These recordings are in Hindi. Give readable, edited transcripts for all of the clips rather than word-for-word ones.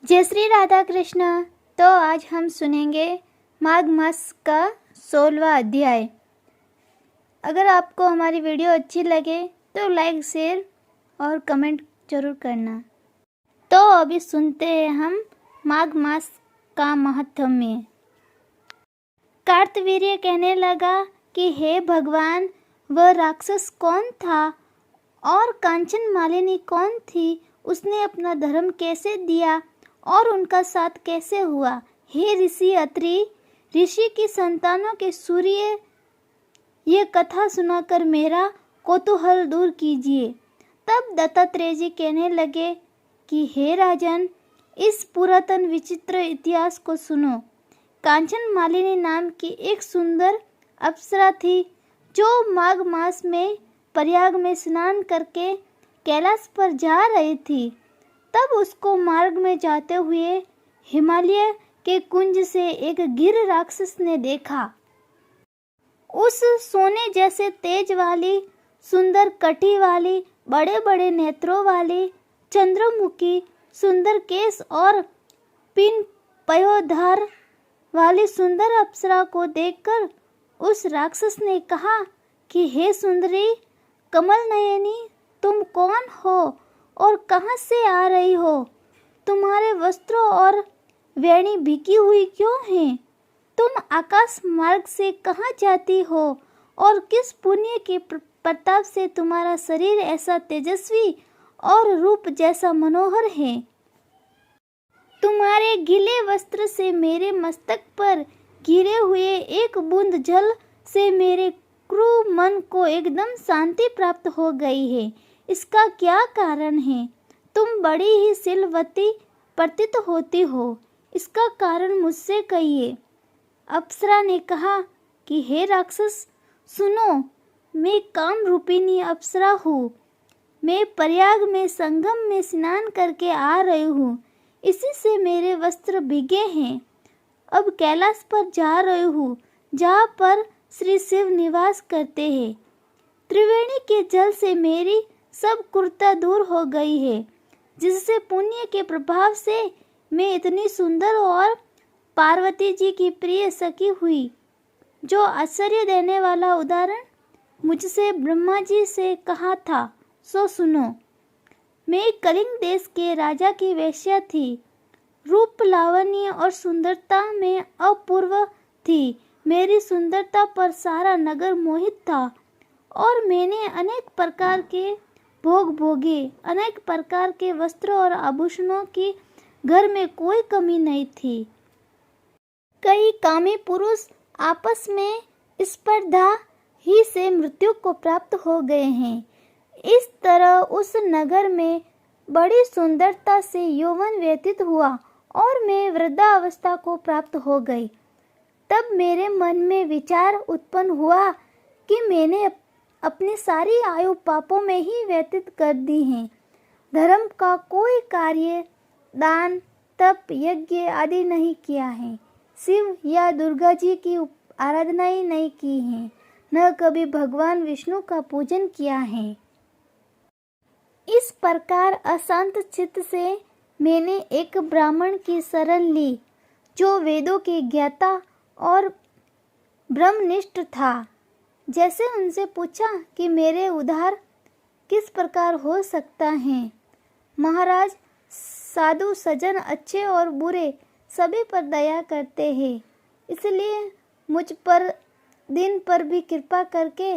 जय श्री राधा कृष्ण। तो आज हम सुनेंगे माघ मास का 16वां अध्याय। अगर आपको हमारी वीडियो अच्छी लगे तो लाइक, शेयर और कमेंट जरूर करना। तो अभी सुनते हैं हम माघ मास का महत्म्य। कार्तवीर्य कहने लगा कि हे भगवान, वह राक्षस कौन था और कांचन मालिनी कौन थी? उसने अपना धर्म कैसे दिया और उनका साथ कैसे हुआ? हे ऋषि अत्रि, ऋषि की संतानों के सूर्य, ये कथा सुनाकर मेरा कौतूहल दूर कीजिए। तब दत्तात्रेय जी कहने लगे कि हे राजन, इस पुरातन विचित्र इतिहास को सुनो। कांचन मालिनी नाम की एक सुंदर अप्सरा थी जो माघ मास में प्रयाग में स्नान करके कैलाश पर जा रही थी। तब उसको मार्ग में जाते हुए हिमालय के कुंज से एक गिर राक्षस ने देखा। उस सोने जैसे तेज वाली, सुंदर कटी वाली, बड़े बड़े नेत्रों वाली, चंद्रमुखी, सुंदर केश और पिन पयोधार वाली सुंदर अप्सरा को देखकर उस राक्षस ने कहा कि हे सुंदरी कमल नयनी, तुम कौन हो और कहाँ से आ रही हो? तुम्हारे वस्त्रों और वेणी भीगी हुई क्यों हैं? तुम आकाश मार्ग से कहाँ जाती हो और किस पुण्य के प्रताप से तुम्हारा शरीर ऐसा तेजस्वी और रूप जैसा मनोहर है? तुम्हारे गीले वस्त्र से मेरे मस्तक पर गिरे हुए एक बूंद जल से मेरे क्रूर मन को एकदम शांति प्राप्त हो गई है। इसका क्या कारण है? तुम बड़ी ही शीलवती प्रतीत होती हो, इसका कारण मुझसे कहिए। अप्सरा ने कहा कि हे राक्षस, सुनो, मैं काम रूपिणी अप्सरा हूँ। मैं प्रयाग में संगम में स्नान करके आ रही हूँ, इसी से मेरे वस्त्र भीगे हैं। अब कैलाश पर जा रही हूँ, जहाँ पर श्री शिव निवास करते हैं। त्रिवेणी के जल से मेरी सब कुर्ता दूर हो गई है, जिससे पुण्य के प्रभाव से मैं इतनी सुंदर और पार्वती जी की प्रिय सखी हुई। जो आश्चर्य देने वाला उदाहरण मुझसे ब्रह्मा जी से कहा था, सो सुनो। मैं कलिंग देश के राजा की वेश्या थी। रूप, लावण्य और सुंदरता में अपूर्व थी। मेरी सुंदरता पर सारा नगर मोहित था और मैंने अनेक प्रकार के भोग भोगे। अनेक प्रकार के वस्त्र और आभूषणों की घर में कोई कमी नहीं थी। कई कामी पुरुष आपस में स्पर्धा ही से मृत्यु को प्राप्त हो गए हैं। इस तरह उस नगर में बड़ी सुंदरता से यौवन व्यतीत हुआ और मैं वृद्धावस्था को प्राप्त हो गई। तब मेरे मन में विचार उत्पन्न हुआ कि मैंने अपनी सारी आयु पापों में ही व्यतीत कर दी है। धर्म का कोई कार्य, दान, तप, यज्ञ आदि नहीं किया है। शिव या दुर्गा जी की आराधना ही नहीं की है। न कभी भगवान विष्णु का पूजन किया है। इस प्रकार अशांत चित्त से मैंने एक ब्राह्मण की शरण ली, जो वेदों के ज्ञाता और ब्रह्मनिष्ठ था। जैसे उनसे पूछा कि मेरे उद्धार किस प्रकार हो सकता है। महाराज, साधु सज्जन अच्छे और बुरे सभी पर दया करते हैं, इसलिए मुझ पर दिन पर भी कृपा करके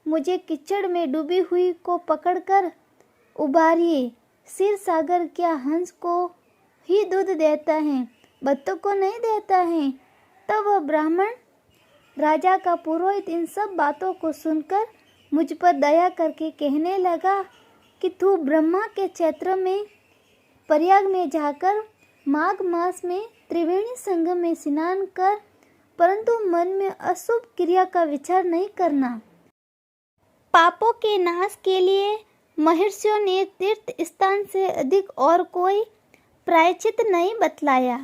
मुझे कीचड़ में डूबी हुई को पकड़कर उबारिए। क्षीर सागर क्या हंस को ही दूध देता है, बत्तों को नहीं देता है? तब वह ब्राह्मण राजा का पुरोहित इन सब बातों को सुनकर मुझ पर दया करके कहने लगा कि तू ब्रह्मा के क्षेत्र में प्रयाग में जाकर माघ मास में त्रिवेणी संगम में स्नान कर, परंतु मन में अशुभ क्रिया का विचार नहीं करना। पापों के नाश के लिए महर्षियों ने तीर्थ स्थान से अधिक और कोई प्रायश्चित नहीं बतलाया।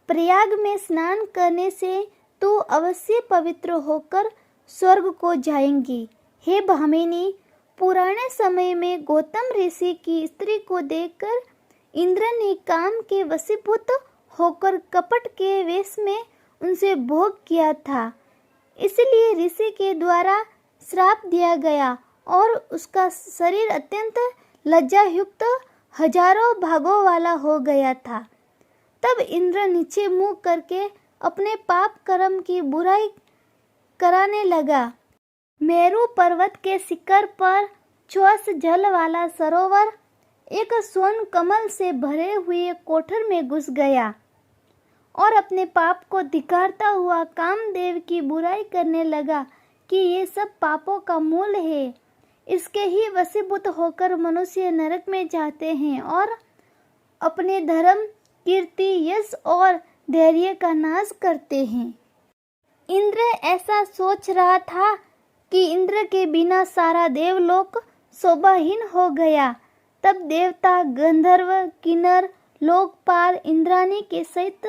प्रयाग में स्नान करने से तू अवश्य पवित्र होकर स्वर्ग को जाएंगी। हे भामिनी, पुराने समय में गौतम ऋषि की स्त्री को देखकर इंद्र ने काम के वशीभूत होकर कपट के वेश में उनसे भोग किया था, इसलिए ऋषि के द्वारा श्राप दिया गया और उसका शरीर अत्यंत लज्जायुक्त हजारों भागों वाला हो गया था। तब इंद्र नीचे मुंह करके अपने पाप कर्म की बुराई कराने लगा। मेरु पर्वत के शिखर पर चौस जल वाला सरोवर एक स्वर्ण कमल से भरे हुए कोठर में घुस गया और अपने पाप को धिक्कारता हुआ कामदेव की बुराई करने लगा कि ये सब पापों का मूल है। इसके ही वशीभूत होकर मनुष्य नरक में जाते हैं और अपने धर्म, कीर्ति, यश और धैर्य का नाश करते हैं। इंद्र ऐसा सोच रहा था कि इंद्र के बिना सारा देवलोक शोभाहीन हो गया। तब देवता, गंधर्व, किन्नर, लोकपाल इंद्राणी के सहित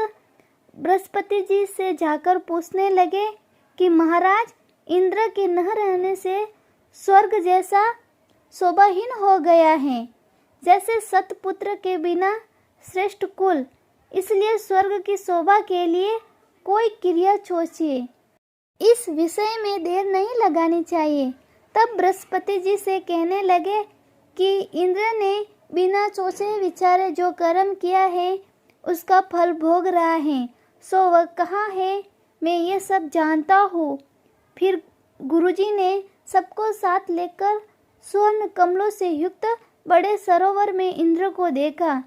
बृहस्पति जी से जाकर पूछने लगे कि महाराज, इंद्र के न रहने से स्वर्ग जैसा शोभाहीन हो गया है, जैसे सतपुत्र के बिना श्रेष्ठ कुल। इसलिए स्वर्ग की शोभा के लिए कोई क्रिया सोचिए। इस विषय में देर नहीं लगानी चाहिए। तब बृहस्पति जी से कहने लगे कि इंद्र ने बिना सोचे विचारे जो कर्म किया है उसका फल भोग रहा है, सो वह कहाँ है, मैं ये सब जानता हूँ। फिर गुरुजी ने सबको साथ लेकर स्वर्ण कमलों से युक्त बड़े सरोवर में इंद्र को देखा,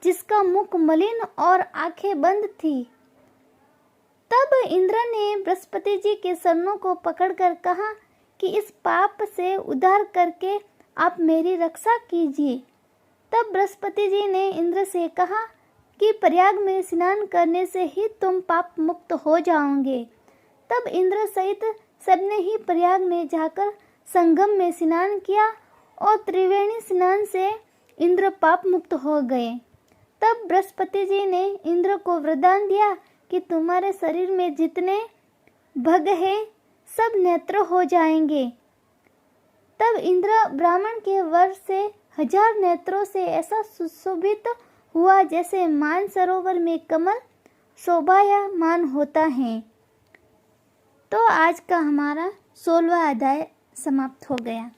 जिसका मुख मलिन और आंखें बंद थी। तब इंद्र ने बृहस्पति जी के चरणों को पकड़कर कहा कि इस पाप से उद्धार करके आप मेरी रक्षा कीजिए। तब बृहस्पति जी ने इंद्र से कहा कि प्रयाग में स्नान करने से ही तुम पाप मुक्त हो जाओगे। तब इंद्र सहित सबने ही प्रयाग में जाकर संगम में स्नान किया और त्रिवेणी स्नान से इंद्र पाप मुक्त हो गए। तब बृहस्पति जी ने इंद्र को वरदान दिया कि तुम्हारे शरीर में जितने भग हैं सब नेत्र हो जाएंगे। तब इंद्र ब्राह्मण के वर से 1000 नेत्रों से ऐसा सुशोभित हुआ जैसे मान सरोवर में कमल शोभायमान होता है। तो आज का हमारा 16वां अध्याय समाप्त हो गया।